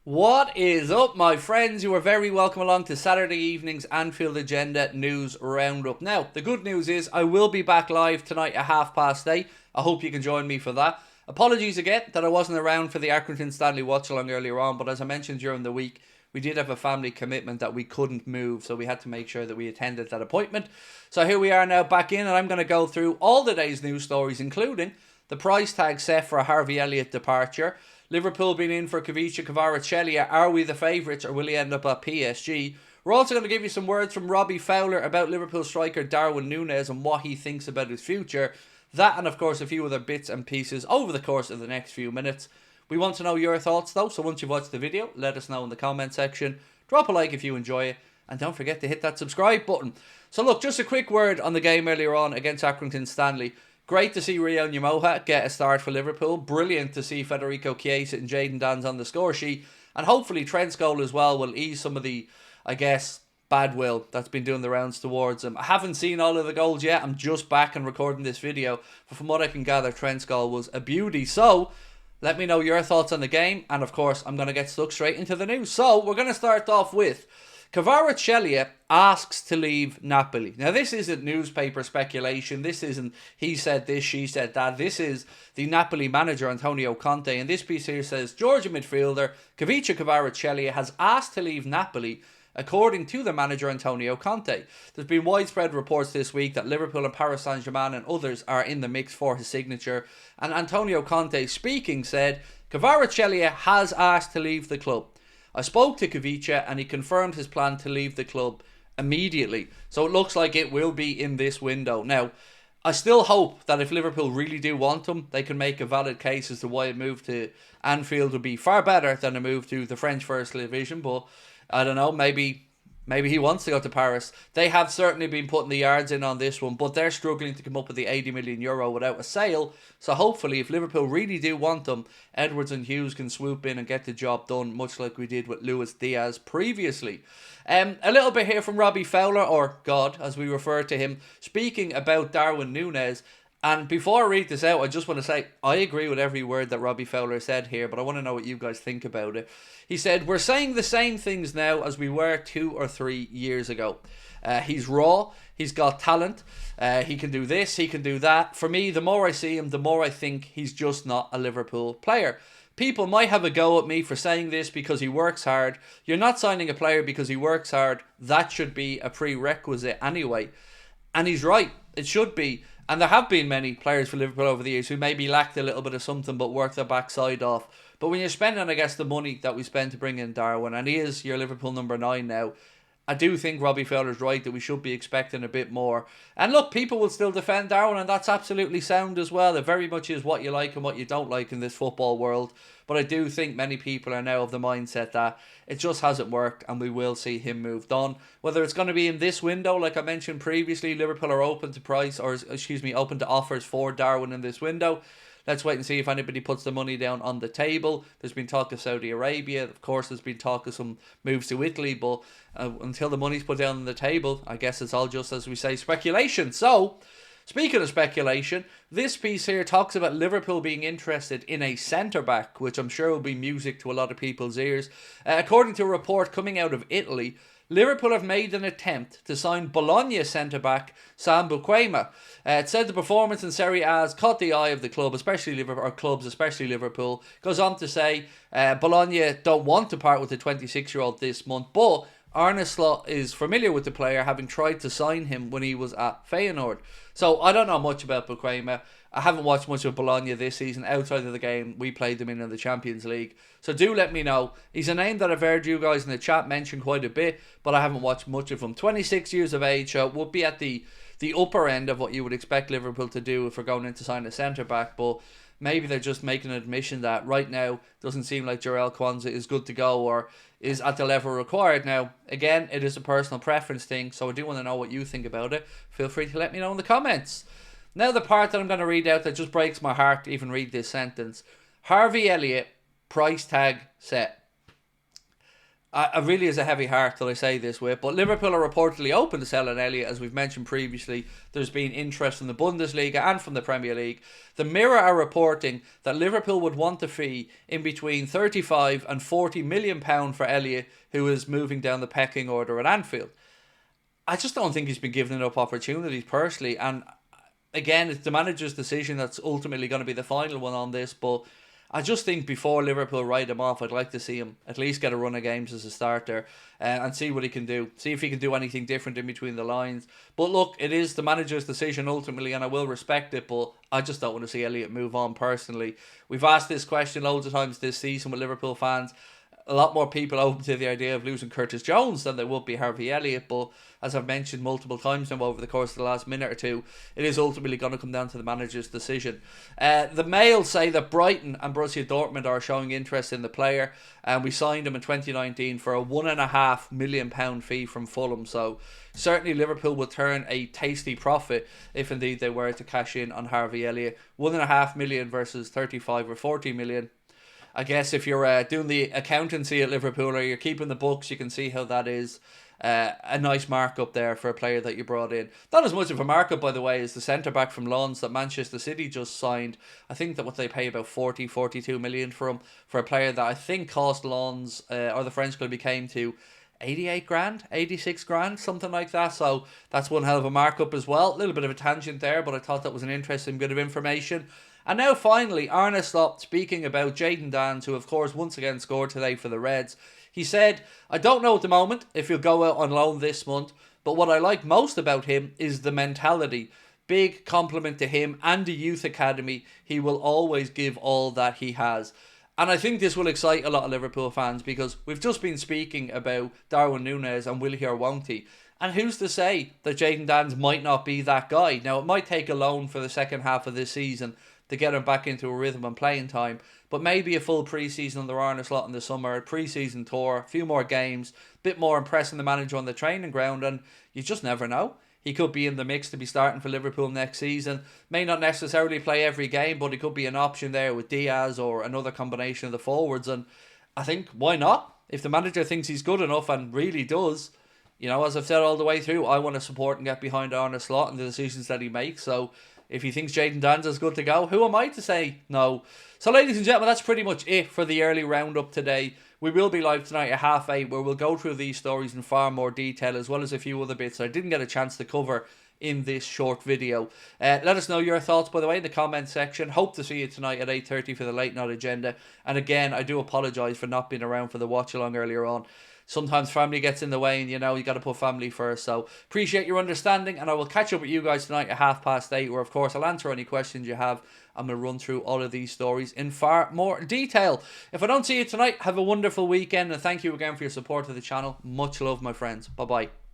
What is up, my friends? You are very welcome along to Saturday evening's Anfield Agenda News Roundup. Now, the good news is I will be back live tonight at 8:30. I hope you can join me for that. Apologies again that I wasn't around for the Accrington Stanley watch-along earlier on, but as I mentioned during the week, we did have a family commitment that we couldn't move, so we had to make sure that we attended that appointment. So here we are now back in, and I'm going to go through all the day's news stories, including the price tag set for a Harvey Elliott departure, Liverpool being in for KVARA. Are we the favourites or will he end up at PSG? We're also going to give you some words from Robbie Fowler about Liverpool striker Darwin Nunes and what he thinks about his future. That and of course a few other bits and pieces over the course of the next few minutes. We want to know your thoughts though, so once you've watched the video, let us know in the comment section. Drop a like if you enjoy it, and don't forget to hit that subscribe button. So look, just a quick word on the game earlier on against Accrington Stanley. Great to see Rio Nyamoha get a start for Liverpool. Brilliant to see Federico Chiesa and Jaden Dan on the score sheet. And hopefully Trent's goal as well will ease some of the, bad will that's been doing the rounds towards him. I haven't seen all of the goals yet. I'm just back and recording this video. But from what I can gather, Trent's goal was a beauty. So, let me know your thoughts on the game. And of course, I'm going to get stuck straight into the news. So, we're going to start off with KVARA asks to leave Napoli. Now, this isn't newspaper speculation. This isn't he said this, she said that. This is the Napoli manager, Antonio Conte. And this piece here says, Georgia midfielder Khvicha KVARA has asked to leave Napoli, according to the manager Antonio Conte. There's been widespread reports this week that Liverpool and Paris Saint-Germain and others are in the mix for his signature. And Antonio Conte, speaking, said, KVARA has asked to leave the club. I spoke to Khvicha and he confirmed his plan to leave the club immediately. So it looks like it will be in this window. Now, I still hope that if Liverpool really do want him, they can make a valid case as to why a move to Anfield would be far better than a move to the French First Division. But I don't know, maybe he wants to go to Paris. They have certainly been putting the yards in on this one, but they're struggling to come up with the €80 million without a sale. So hopefully, if Liverpool really do want them, Edwards and Hughes can swoop in and get the job done, much like we did with Luis Diaz previously. A little bit here from Robbie Fowler, or God, as we refer to him, speaking about Darwin Nunes. And before I read this out, I just want to say, I agree with every word that Robbie Fowler said here, but I want to know what you guys think about it. He said, we're saying the same things now as we were 2 or 3 years ago. He's raw, he's got talent, he can do this, he can do that. For me, the more I see him, the more I think he's just not a Liverpool player. People might have a go at me for saying this because he works hard. You're not signing a player because he works hard. That should be a prerequisite anyway. And he's right, it should be. And there have been many players for Liverpool over the years who maybe lacked a little bit of something but worked their backside off. But when you're spending, I guess, the money that we spend to bring in Darwin, and he is your Liverpool number 9 now, I do think Robbie Fowler's right that we should be expecting a bit more. And look, people will still defend Darwin, and that's absolutely sound as well. It very much is what you like and what you don't like in this football world. But I do think many people are now of the mindset that it just hasn't worked and we will see him moved on. Whether it's going to be in this window, like I mentioned previously, Liverpool are open to offers for Darwin in this window. Let's wait and see if anybody puts the money down on the table. There's been talk of Saudi Arabia. Of course, there's been talk of some moves to Italy. But until the money's put down on the table, I guess it's all just, as we say, speculation. So, speaking of speculation, this piece here talks about Liverpool being interested in a centre-back, which I'm sure will be music to a lot of people's ears. According to a report coming out of Italy, Liverpool have made an attempt to sign Bologna centre-back Sam BEUKEMA. It said the performance in Serie A has caught the eye of the club, especially Liverpool. Goes on to say Bologna don't want to part with the 26-year-old this month, but Arne Slot is familiar with the player, having tried to sign him when he was at Feyenoord. So I don't know much about BEUKEMA. I haven't watched much of Bologna this season outside of the game we played them in the Champions League. So do let me know. He's a name that I've heard you guys in the chat mention quite a bit, but I haven't watched much of him. 26 years of age, would be at the upper end of what you would expect Liverpool to do if we're going in to sign a centre-back, but maybe they're just making an admission that right now doesn't seem like Jarell Quansah is good to go or is at the level required. Now, again, it is a personal preference thing, so I do want to know what you think about it. Feel free to let me know in the comments. Now the part that I'm going to read out that just breaks my heart to even read this sentence. Harvey Elliott, price tag set. It really is a heavy heart that I say this with, but Liverpool are reportedly open to selling Elliot, as we've mentioned previously. There's been interest from the Bundesliga and from the Premier League. The Mirror are reporting that Liverpool would want a fee in between 35 and 40 million pound for Elliot, who is moving down the pecking order at Anfield. I just don't think he's been given enough opportunities personally, and again, it's the manager's decision that's ultimately going to be the final one on this, but I just think before Liverpool write him off, I'd like to see him at least get a run of games as a starter and see what he can do. See if he can do anything different in between the lines. But look, it is the manager's decision ultimately, and I will respect it, but I just don't want to see Elliot move on personally. We've asked this question loads of times this season with Liverpool fans. A lot more people open to the idea of losing Curtis Jones than they would be Harvey Elliott, but as I've mentioned multiple times now over the course of the last minute or two, it is ultimately going to come down to the manager's decision. The Mail say that Brighton and Borussia Dortmund are showing interest in the player, and we signed him in 2019 for a £1.5 million fee from Fulham, so certainly Liverpool will turn a tasty profit if indeed they were to cash in on Harvey Elliott. £1.5 million versus 35 or 40 million. I guess if you're doing the accountancy at Liverpool or you're keeping the books, you can see how that is a nice markup there for a player that you brought in. Not as much of a markup, by the way, as the centre-back from Lens that Manchester City just signed. I think that what they pay about 42 million for him, for a player that I think cost Lens or the French club came to 88 grand, 86 grand, something like that. So that's one hell of a markup as well. A little bit of a tangent there, but I thought that was an interesting bit of information. And now finally, Arne Slot speaking about Jaden Dan, who of course once again scored today for the Reds. He said, "I don't know at the moment if he'll go out on loan this month, but what I like most about him is the mentality. Big compliment to him and the youth academy. He will always give all that he has." And I think this will excite a lot of Liverpool fans because we've just been speaking about Darwin Nunes and will he or won't he. And who's to say that Jaden Dans might not be that guy? Now, it might take a loan for the second half of this season to get him back into a rhythm and playing time, but maybe a full pre-season under Arne Slot in the summer, a pre-season tour, a few more games, a bit more impressing the manager on the training ground, and you just never know. He could be in the mix to be starting for Liverpool next season. May not necessarily play every game, but he could be an option there with Diaz or another combination of the forwards, and I think, why not? If the manager thinks he's good enough and really does, you know, as I've said all the way through, I want to support and get behind Arne Slot and the decisions that he makes, so if he thinks Jaden Danza is good to go, who am I to say no? So ladies and gentlemen, that's pretty much it for the early roundup today. We will be live tonight at 8:30 where we'll go through these stories in far more detail as well as a few other bits that I didn't get a chance to cover in this short video. Let us know your thoughts, by the way, in the comment section. Hope to see you tonight at 8:30 for the late night agenda. And again, I do apologise for not being around for the watch along earlier on. Sometimes family gets in the way and, you know, you got to put family first. So appreciate your understanding, and I will catch up with you guys tonight at 8:30 where, of course, I'll answer any questions you have. I'm going to run through all of these stories in far more detail. If I don't see you tonight, have a wonderful weekend, and thank you again for your support of the channel. Much love, my friends. Bye-bye.